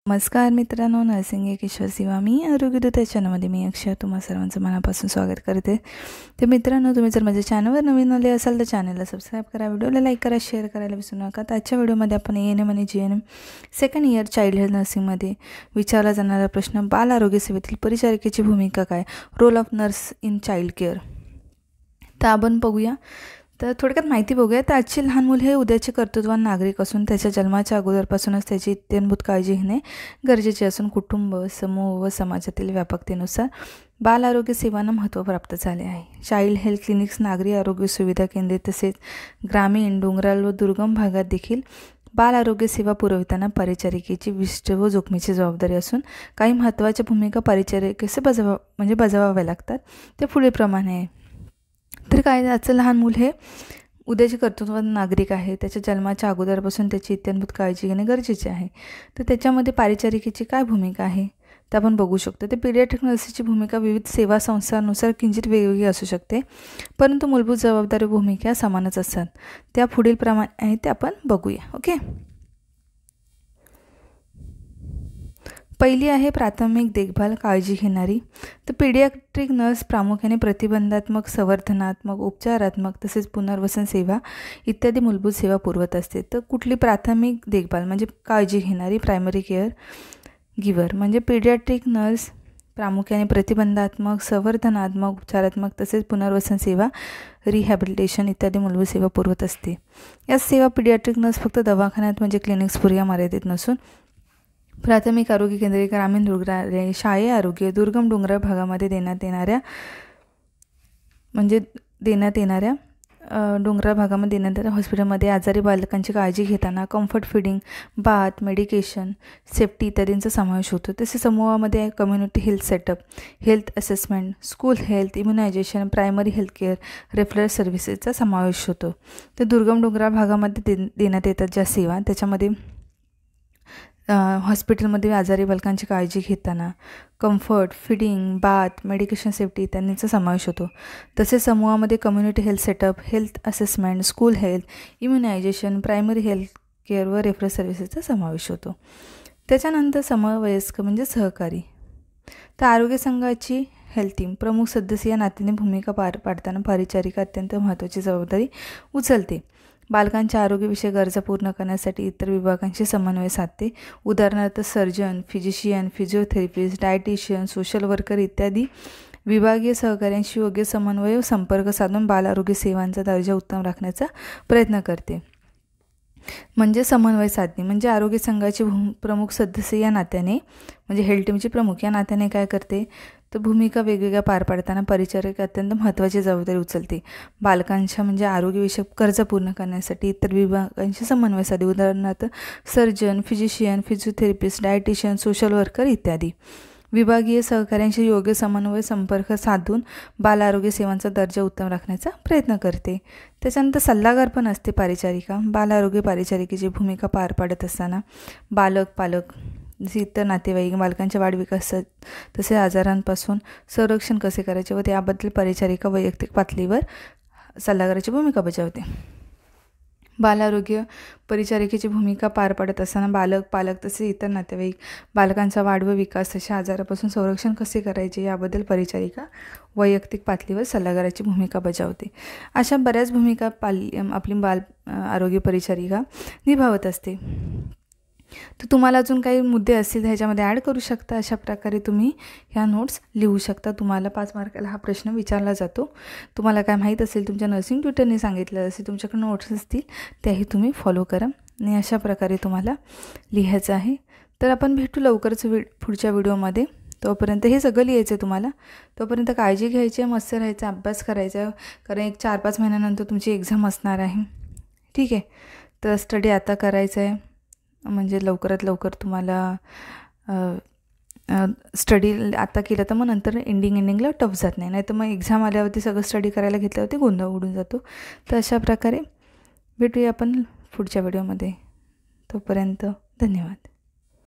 नमस्कार मित्रांनो, नर्सिंग एक ईश्वर सेवा मी आरोग्यदूत या चॅनलमध्ये मी अक्षय तुम्हा सर्वांचं मनापासून स्वागत करते. तर मित्रांनो, तुम्ही जर माझ्या चॅनलवर नवीन आले असाल तर चॅनलला सबस्क्राईब करा, व्हिडिओला लाईक करा, शेअर करायला विसरू नका. तर आजच्या व्हिडिओमध्ये आपण ANM आणि GNM second year child health नर्सिंगमध्ये विचारला जाणारा प्रश्न, बाल आरोग्य सेवेतील परिचारिकेची भूमिका काय, role of nurse in child care. तर आपण बघूया. तर थोडक्यात माहिती बघूया. तर आजचे लहान मूल हे उद्याचे कर्तृत्ववान नागरिक असून त्याच्या जन्माच्या अगोदरपासूनच त्याची इत्यंभूत काळजी घेणे गरजेचे असून कुटुंब, समूह व समाजातील व्यापकतेनुसार बाल आरोग्य सेवांना महत्त्व प्राप्त झाले आहे. चाइल्ड हेल्थ क्लिनिक्स, नागरी आरोग्य सुविधा केंद्रे तसेच ग्रामीण, डोंगराळ व दुर्गम भागात देखील बाल आरोग्य सेवा पुरविताना परिचारिकेची विशिष्ट व जोखमीची जबाबदारी असून काही महत्त्वाच्या भूमिका परिचारिकेस बजावाव्या लागतात. ते पुढीलप्रमाणे आहे. तर काय, आजचं लहान मूल हे उद्याचे कर्तृत्ववान नागरिक आहे. त्याच्या जन्माच्या अगोदरपासून त्याची इत्यंभूत काळजी घेणे गरजेचे आहे. तर त्याच्यामध्ये परिचारिकेची काय भूमिका आहे ते आपण बघू शकतो. तर पीडियाट्रिक नर्सची भूमिका विविध सेवा संस्थांनुसार किंचित वेगवेगळी असू शकते, परंतु मूलभूत जबाबदारी भूमिका समानच असतात. त्या पुढीलप्रमाणे आहे ते आपण बघूया. ओके. पहिली आहे प्राथमिक देखभाल काळजी घेणारी. तर पीडियाट्रिक नर्स प्रामुख्याने प्रतिबंधात्मक, संवर्धनात्मक, उपचारात्मक तसेच पुनर्वसन सेवा इत्यादी मूलभूत सेवा पुरवत असते. तर कुठली प्राथमिक देखभाल म्हणजे काळजी घेणारी, प्रायमरी केअर गिव्हर. म्हणजे पीडियाट्रिक नर्स प्रामुख्याने प्रतिबंधात्मक, संवर्धनात्मक, उपचारात्मक तसेच पुनर्वसन सेवा, रिहॅबिलिटेशन इत्यादी मूलभूत सेवा पुरवत असते. या सेवा पीडियाट्रिक नर्स फक्त दवाखान्यात म्हणजे क्लिनिक्सपुरता मर्यादित नसून प्राथमिक आरोग्य केंद्रे, ग्रामीण रुग्णालय, शालेय आरोग्य, दुर्गम डोंगराळ भागामध्ये देण्यात येणाऱ्या डोंगराळ भागामध्ये देण्यात येणाऱ्या हॉस्पिटलमध्ये आजारी बालकांची काळजी घेताना comfort feeding, bath, medication, safety इत्यादींचा समावेश होतो. तसेच समूहामध्ये community health setup, health assessment, school health, immunisation, primary health care, referral सर्व्हिसेसचा समावेश होतो. तर दुर्गम डोंगराळ भागामध्ये देण्यात येतात ज्या सेवा, त्याच्यामध्ये हॉस्पिटलमध्ये आजारी बालकांची काळजी घेताना comfort, feeding, bath, medication, safety इत्यादींचा समावेश होतो. तसेच समूहामध्ये community health setup, health assessment, school health, immunisation, primary health care व रेफरल सर्व्हिसेसचा समावेश होतो. त्याच्यानंतर समवयस्क म्हणजे सहकारी. तर आरोग्य संघाची हेल्थ टीम प्रमुख सदस्य या नात्याने भूमिका पार पाडताना परिचारिका अत्यंत महत्त्वाची जबाबदारी उचलते. बालकांच्या आरोग्यविषयक गरजा पूर्ण करण्यासाठी इतर विभागांशी समन्वय साधते. उदाहरणार्थ surgeon, physician, physiotherapist, dietitian, social worker इत्यादी विभागीय सहकाऱ्यांशी योग्य समन्वय व संपर्क साधून बाल आरोग्य सेवांचा दर्जा उत्तम राखण्याचा प्रयत्न करते. म्हणजे समन्वय साधणे म्हणजे आरोग्य संघाची प्रमुख सदस्य या नात्याने म्हणजे हेल्थ टीमची प्रमुख या नात्याने काय करते, तर भूमिका वेगवेगळ्या पार पाडताना परिचारिका अत्यंत महत्त्वाची जबाबदारी उचलते. बालकांच्या आरोग्यविषयक गरजा पूर्ण करण्यासाठी इतर विभागांशी समन्वय साधे. उदाहरणार्थ surgeon, physician, physiotherapist, dietitian, social worker इत्यादी विभागीय सहकाऱ्यांशी योग्य समन्वय संपर्क साधून बाल आरोग्य सेवांचा दर्जा उत्तम राखण्याचा प्रयत्न करते. त्याच्यानंतर सल्लागार पण असते परिचारिका. बाल आरोग्य परिचारिकेची भूमिका पार पाडत असताना पालक इतर नातेवाईक बालकांच्या वाढविकासात तसेच आजारांपासून संरक्षण कसे करायचे व त्याबद्दल परिचारिका वैयक्तिक पातळीवर सल्लागाराची भूमिका बजावते. बाल आरोग्य परिचारिकेची भूमिका पार पाडत असताना पालक तसेच इतर नातेवाईक बालकांचा वाढ व विकास तसे आजारापासून संरक्षण कसे करायचे याबद्दल परिचारिका वैयक्तिक पातळीवर सल्लागाराची भूमिका बजावते. अशा बऱ्याच भूमिका आपली बाल आरोग्य परिचारिका निभावत असते. तर तुम्हाला अजून काही मुद्दे असतील तर ह्याच्यामध्ये ॲड करू शकता. अशा प्रकारे तुम्ही ह्या नोट्स लिहू शकता. तुम्हाला 5 मार्काला हा प्रश्न विचारला जातो. तुम्हाला काय माहीत असेल, तुमच्या नर्सिंग ट्युटरने सांगितलं असेल, तुमच्याकडे नोट्स असतील त्याही तुम्ही फॉलो करा आणि अशा प्रकारे तुम्हाला लिहायचं आहे. तर आपण भेटू लवकरच पुढच्या व्हिडिओमध्ये. तोपर्यंत हे सगळं लिहायचं आहे तुम्हाला. तोपर्यंत काळजी घ्यायची आहे, मस्त राहायचं, अभ्यास करायचा आहे, कारण एक 4-5 महिन्यानंतर तुमची एक्झाम असणार आहे. ठीक आहे. तर स्टडी आता करायचं आहे म्हणजे लवकरात लवकर तुम्हाला स्टडी आता केलं तर मग नंतर एंडिंगला टफ जात नाही. तर मग एक्झाम आल्यावरती सगळं स्टडी करायला घेतल्यावरती गोंधळ उडून जातो. तर अशा प्रकारे भेटूया आपण पुढच्या व्हिडिओमध्ये. तोपर्यंत धन्यवाद.